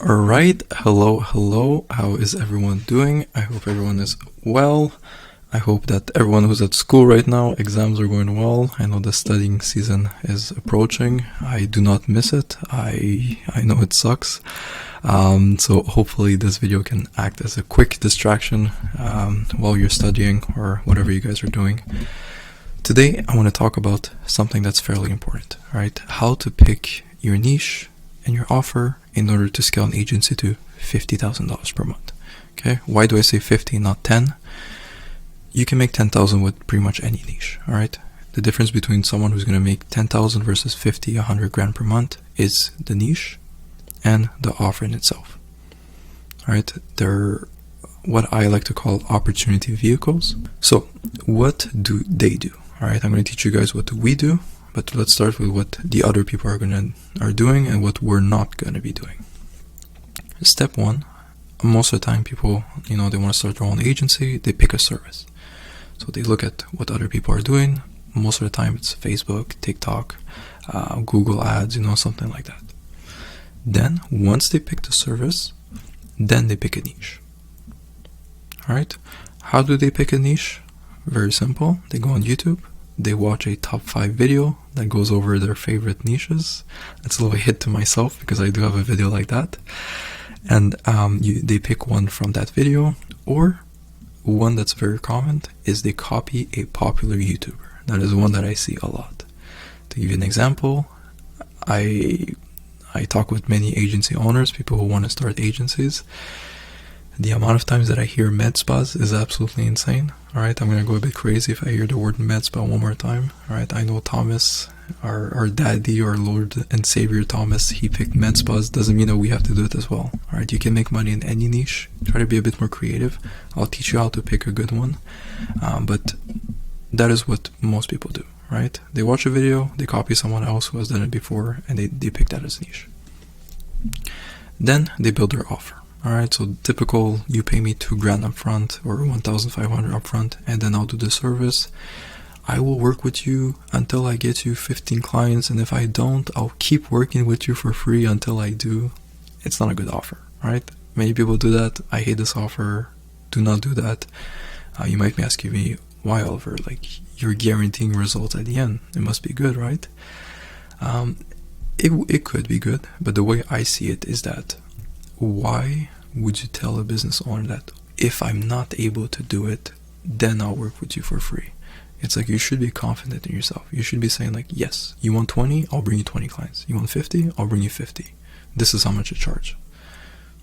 Alright, hello, how is everyone doing? I hope everyone is well. I hope that everyone who's at school right now, exams are going well. I know the studying season is approaching. I do not miss it. I know it sucks. So hopefully this video can act as a quick distraction while you're studying or whatever you guys are doing. Today I want to talk about something that's fairly important, right? How to pick your niche and your offer in order to scale an agency to $50,000 per month. Okay, why do I say 50, not 10? You can make 10,000 with pretty much any niche, all right? The difference between someone who's going to make 10,000 versus 50, 100 grand per month is the niche and the offer in itself. All right, they're what I like to call opportunity vehicles. So what do they do? All right, I'm going to teach you guys what we do, but let's start with what the other people are doing and what we're not going to be doing. Step one, most of the time people, they want to start their own agency, they pick a service. So they look at what other people are doing. Most of the time it's Facebook, TikTok, Google ads, something like that. Then once they pick the service, then they pick a niche. All right, how do they pick a niche? Very simple. They go on YouTube, they watch a top 5 video that goes over their favorite niches. That's a little hit to myself because I do have a video like that. And they pick one from that video, or one that's very common is they copy a popular YouTuber. That is one that I see a lot. To give you an example, I talk with many agency owners, people who want to start agencies. The amount of times that I hear med spas is absolutely insane. All right, I'm going to go a bit crazy if I hear the word med spa one more time. All right, I know Thomas, our daddy, our Lord and Savior Thomas, he picked med spas. Doesn't mean that we have to do it as well. All right, you can make money in any niche. Try to be a bit more creative. I'll teach you how to pick a good one. But that is what most people do, right? They watch a video, they copy someone else who has done it before, and they pick that as niche. Then they build their offer. Alright, so typical, you pay me $2,000 up front or $1,500 up front, and then I'll do the service. I will work with you until I get you 15 clients, and if I don't, I'll keep working with you for free until I do. It's not a good offer, right? Many people do that. I hate this offer. Do not do that. You might be asking me, why, Oliver? Like, you're guaranteeing results at the end. It must be good, right? It could be good, but the way I see it is that why would you tell a business owner that if I'm not able to do it, then I'll work with you for free? It's like you should be confident in yourself. You should be saying like, yes, you want 20, I'll bring you 20 clients. You want 50, I'll bring you 50. This is how much I charge.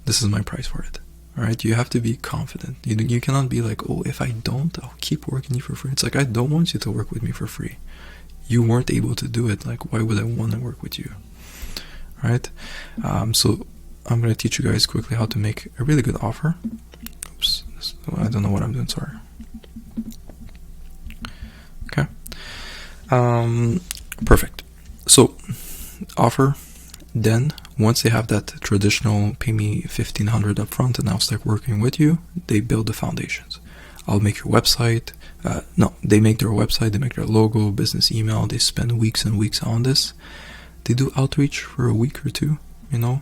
This is my price for it. All right, you have to be confident. You cannot be like, oh, if I don't, I'll keep working you for free. It's like, I don't want you to work with me for free. You weren't able to do it. Like, why would I want to work with you? All right, so I'm going to teach you guys quickly how to make a really good offer. Oops, I don't know what I'm doing, sorry. Okay. Perfect. So, offer, then once they have that traditional pay me $1,500 up front and I'll start working with you, they build the foundations. I'll make your website. They make their website, they make their logo, business email, they spend weeks and weeks on this. They do outreach for a week or two.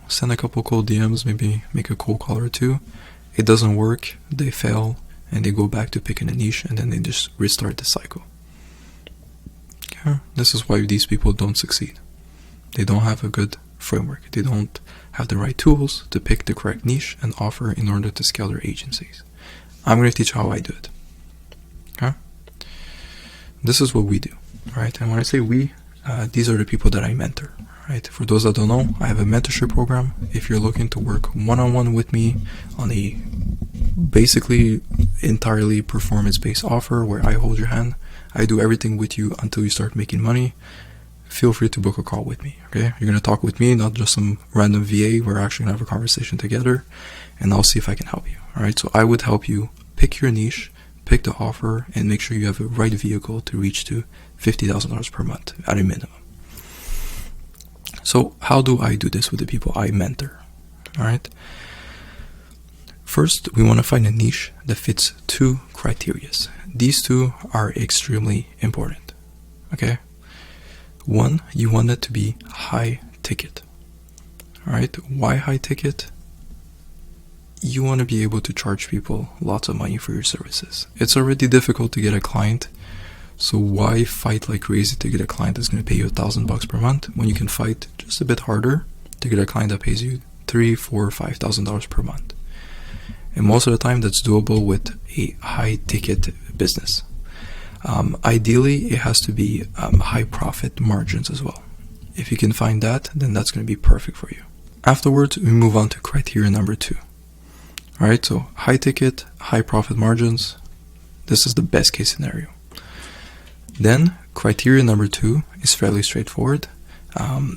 Send a couple cold DMs, maybe make a cold call or two. It doesn't work, they fail, and they go back to picking a niche, and then they just restart the cycle. Okay? This is why these people don't succeed. They don't have a good framework. They don't have the right tools to pick the correct niche and offer in order to scale their agencies. I'm going to teach you how I do it. Okay? This is what we do, right? And when I say we, these are the people that I mentor. Right. For those that don't know, I have a mentorship program. If you're looking to work one-on-one with me on a basically entirely performance-based offer where I hold your hand, I do everything with you until you start making money, feel free to book a call with me. Okay, you're going to talk with me, not just some random VA. We're actually going to have a conversation together, and I'll see if I can help you. All right, so I would help you pick your niche, pick the offer, and make sure you have the right vehicle to reach to $50,000 per month at a minimum. So how do I do this with the people I mentor? All right. First, we want to find a niche that fits 2 criteria. These 2 are extremely important. Okay. One, you want it to be high ticket. Alright, why high ticket? You want to be able to charge people lots of money for your services. It's already difficult to get a client, so why fight like crazy to get a client that's going to pay you $1,000 per month when you can fight just a bit harder to get a client that pays you $3,000, $4,000, $5,000 per month? And most of the time that's doable with a high ticket business. Ideally, it has to be high profit margins as well. If you can find that, then that's going to be perfect for you. Afterwards, we move on to criteria number 2. Alright, so high ticket, high profit margins. This is the best case scenario. Then, criteria number 2 is fairly straightforward.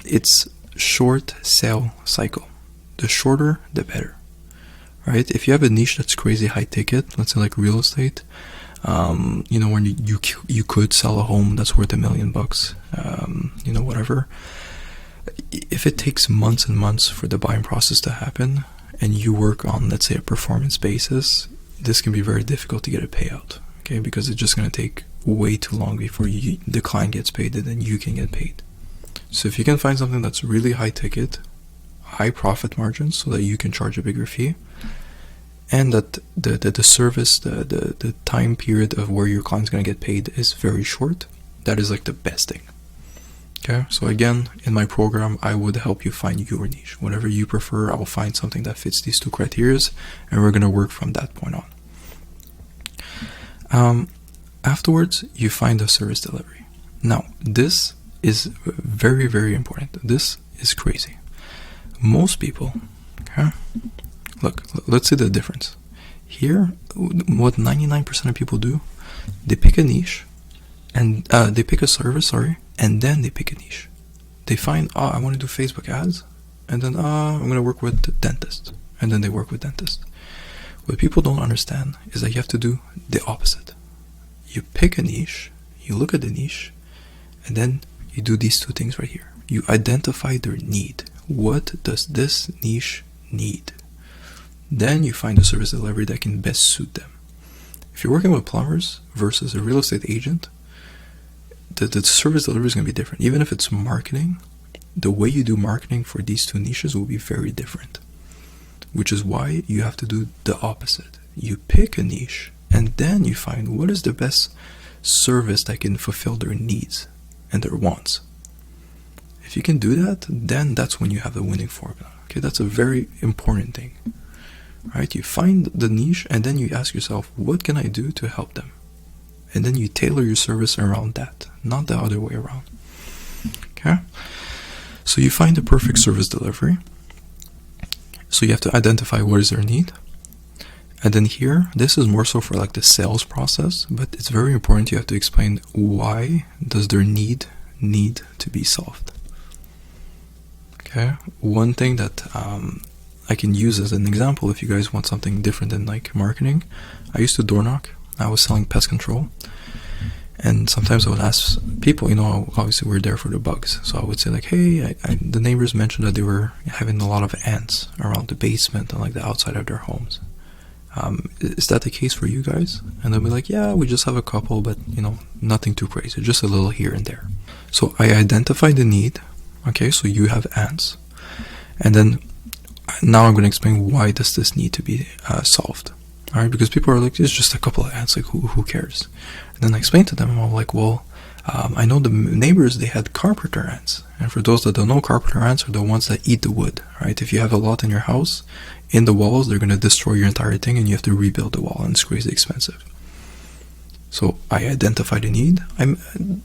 It's short sale cycle. The shorter, the better. Right? If you have a niche that's crazy high ticket, let's say like real estate, when you could sell a home that's worth $1 million, whatever. If it takes months and months for the buying process to happen, and you work on, let's say, a performance basis, this can be very difficult to get a payout, okay? Because it's just going to take way too long before the client gets paid and then you can get paid. So if you can find something that's really high ticket, high profit margins so that you can charge a bigger fee, and that the service, the time period of where your client's going to get paid is very short, that is like the best thing. Okay, so again, in my program, I would help you find your niche. Whatever you prefer, I will find something that fits these 2 criteria, and we're going to work from that point on. Afterwards, you find the service delivery. Now, this is very, very important. This is crazy. Most people, okay, look, let's see the difference. Here, what 99% of people do, they pick a niche, and they pick a service, and then they pick a niche. They find, I want to do Facebook ads, and then, I'm going to work with dentists, and then they work with dentists. What people don't understand is that you have to do the opposite. You pick a niche, you look at the niche, and then you do these 2 things right here. You identify their need. What does this niche need? Then you find a service delivery that can best suit them. If you're working with plumbers versus a real estate agent, the service delivery is going to be different. Even if it's marketing, the way you do marketing for these 2 niches will be very different. Which is why you have to do the opposite. You pick a niche, and then you find what is the best service that can fulfill their needs and their wants. If you can do that, then that's when you have the winning formula. Okay, that's a very important thing. Right? You find the niche, and then you ask yourself, what can I do to help them? And then you tailor your service around that, not the other way around. Okay? So you find the perfect service delivery. So you have to identify what is their need. And then here, this is more so for like the sales process, but it's very important you have to explain why does their need to be solved. Okay? One thing that I can use as an example if you guys want something different than like marketing. I used to door knock. I was selling pest control, and sometimes I would ask people, obviously we're there for the bugs, so I would say like, hey, the neighbors mentioned that they were having a lot of ants around the basement and like the outside of their homes. Is that the case for you guys? And they'll be like, yeah, we just have a couple, but nothing too crazy, just a little here and there. So I identify the need. Okay, so you have ants, and then now I'm going to explain why does this need to be solved. Alright, because people are like, it's just a couple of ants, like who cares? And then I explain to them, I'm like, well, I know the neighbors, they had carpenter ants. And for those that don't know, carpenter ants are the ones that eat the wood, right? If you have a lot in your house, in the walls, they're going to destroy your entire thing and you have to rebuild the wall, and it's crazy expensive. So I identify the need.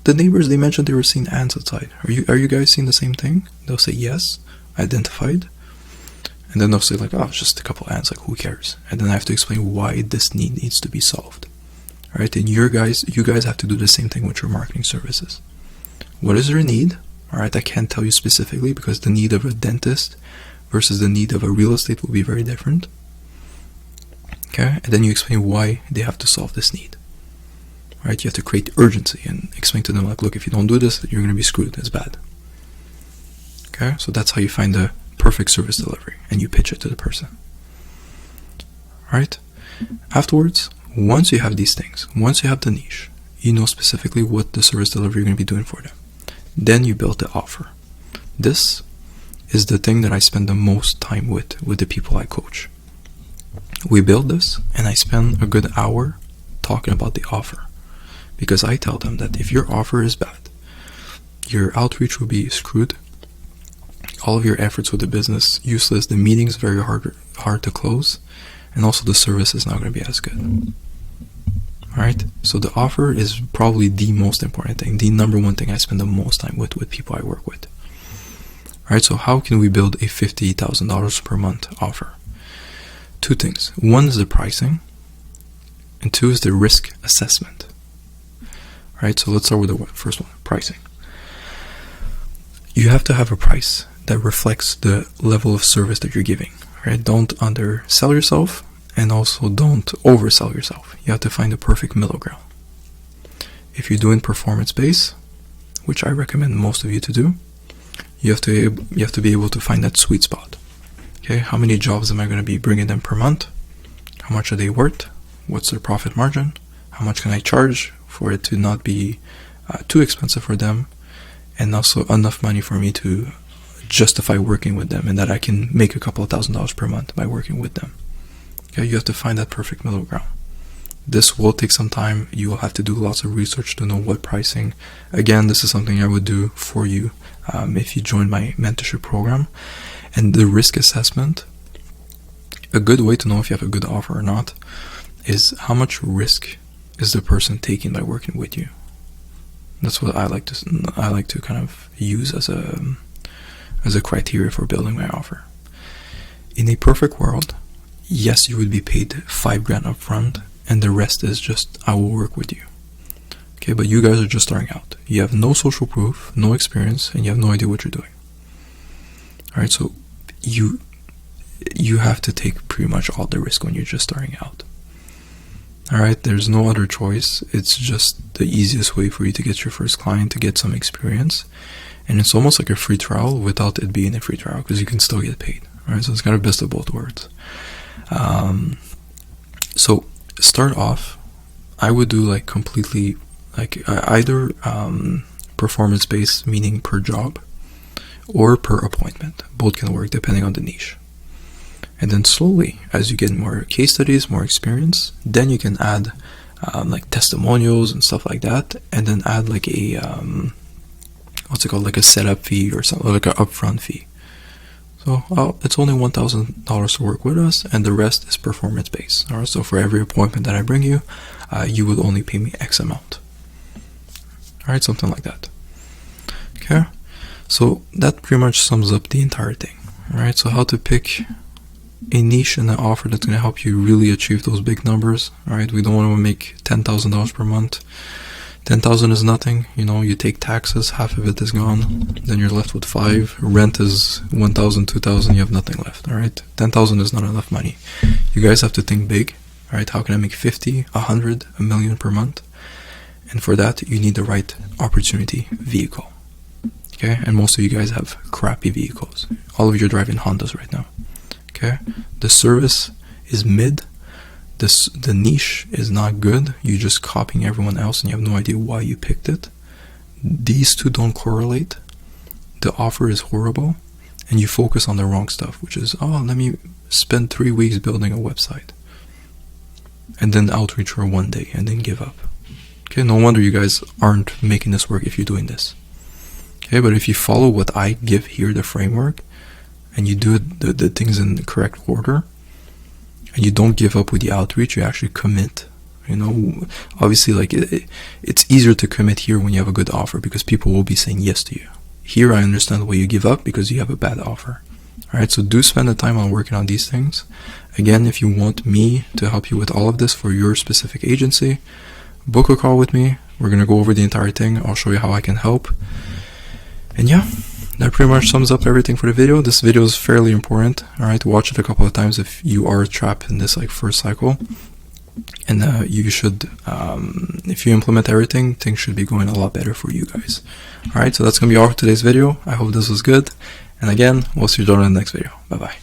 The neighbors, they mentioned they were seeing ants outside. Are you guys seeing the same thing? They'll say yes, identified. And then they'll say like, oh, it's just a couple ants, like who cares? And then I have to explain why this need needs to be solved. Alright, and you guys have to do the same thing with your marketing services. What is their need? Alright, I can't tell you specifically because the need of a dentist versus the need of a real estate will be very different. Okay, and then you explain why they have to solve this need. Right, you have to create urgency and explain to them like, look, if you don't do this, you're going to be screwed, it's bad. Okay, so that's how you find the perfect service delivery and you pitch it to the person. Alright, afterwards, once you have these things, once you have the niche, you know specifically what the service delivery you're going to be doing for them. Then you build the offer. This is the thing that I spend the most time with the people I coach. We build this, and I spend a good hour talking about the offer, because I tell them that if your offer is bad, your outreach will be screwed, all of your efforts with the business useless, the meeting's very hard to close, and also the service is not going to be as good. Alright, so the offer is probably the most important thing, the number one thing I spend the most time with people I work with. Alright, so how can we build a $50,000 per month offer? Two things. One is the pricing, and two is the risk assessment. Alright, so let's start with the first one, pricing. You have to have a price that reflects the level of service that you're giving. Right? Don't undersell yourself, and also don't oversell yourself. You have to find the perfect middle ground. If you're doing performance-based, which I recommend most of you to do, you have to be able to find that sweet spot. Okay, how many jobs am I going to be bringing them per month? How much are they worth? What's their profit margin? How much can I charge for it to not be too expensive for them, and also enough money for me to justify working with them, and that I can make a couple of $1,000s per month by working with them. Okay, you have to find that perfect middle ground. This will take some time. You will have to do lots of research to know what pricing. Again, this is something I would do for you if you join my mentorship program. And the risk assessment, a good way to know if you have a good offer or not, is how much risk is the person taking by working with you. That's what I like to kind of use as a criteria for building my offer. In a perfect world, yes, you would be paid $5,000 up front, and the rest is just, I will work with you. Okay, but you guys are just starting out. You have no social proof, no experience, and you have no idea what you're doing. Alright, so you have to take pretty much all the risk when you're just starting out. Alright, there's no other choice. It's just the easiest way for you to get your first client, to get some experience. And it's almost like a free trial without it being a free trial, because you can still get paid. Alright, so it's kind of best of both worlds. So start off, I would do like completely like either performance based, meaning per job, or per appointment. Both can work depending on the niche. And then slowly, as you get more case studies, more experience, then you can add like testimonials and stuff like that, and then add like a what's it called, like a setup fee or something, like an upfront fee. So it's only $1,000 to work with us, and the rest is performance based. Alright, so for every appointment that I bring you, you will only pay me X amount. Alright, something like that. Okay, so that pretty much sums up the entire thing. Alright, so how to pick a niche and an offer that's going to help you really achieve those big numbers. Alright, we don't want to make $10,000 per month. 10,000 is nothing, you know, you take taxes, half of it is gone, then you're left with 5, rent is 1,000, 2,000, you have nothing left, alright? 10,000 is not enough money. You guys have to think big, alright? How can I make 50, 100, $1 million per month? And for that, you need the right opportunity vehicle, okay? And most of you guys have crappy vehicles. All of you are driving Hondas right now, okay? The service is mid. The niche is not good. You're just copying everyone else and you have no idea why you picked it. These two don't correlate. The offer is horrible, and you focus on the wrong stuff, which is, oh, let me spend 3 weeks building a website and then outreach for 1 day and then give up. Okay, no wonder you guys aren't making this work if you're doing this. Okay, but if you follow what I give here, the framework, and you do the things in the correct order, and you don't give up with the outreach, you actually commit. You know, obviously, like it's easier to commit here when you have a good offer, because people will be saying yes to you. Here, I understand why you give up, because you have a bad offer. Alright, so do spend the time on working on these things. Again, if you want me to help you with all of this for your specific agency, book a call with me. We're going to go over the entire thing. I'll show you how I can help. And yeah, that pretty much sums up everything for the video. This video is fairly important. Alright, watch it a couple of times if you are trapped in this like first cycle. And you should, if you implement everything, things should be going a lot better for you guys. Alright, so that's going to be all for today's video. I hope this was good. And again, we'll see you in the next video. Bye bye.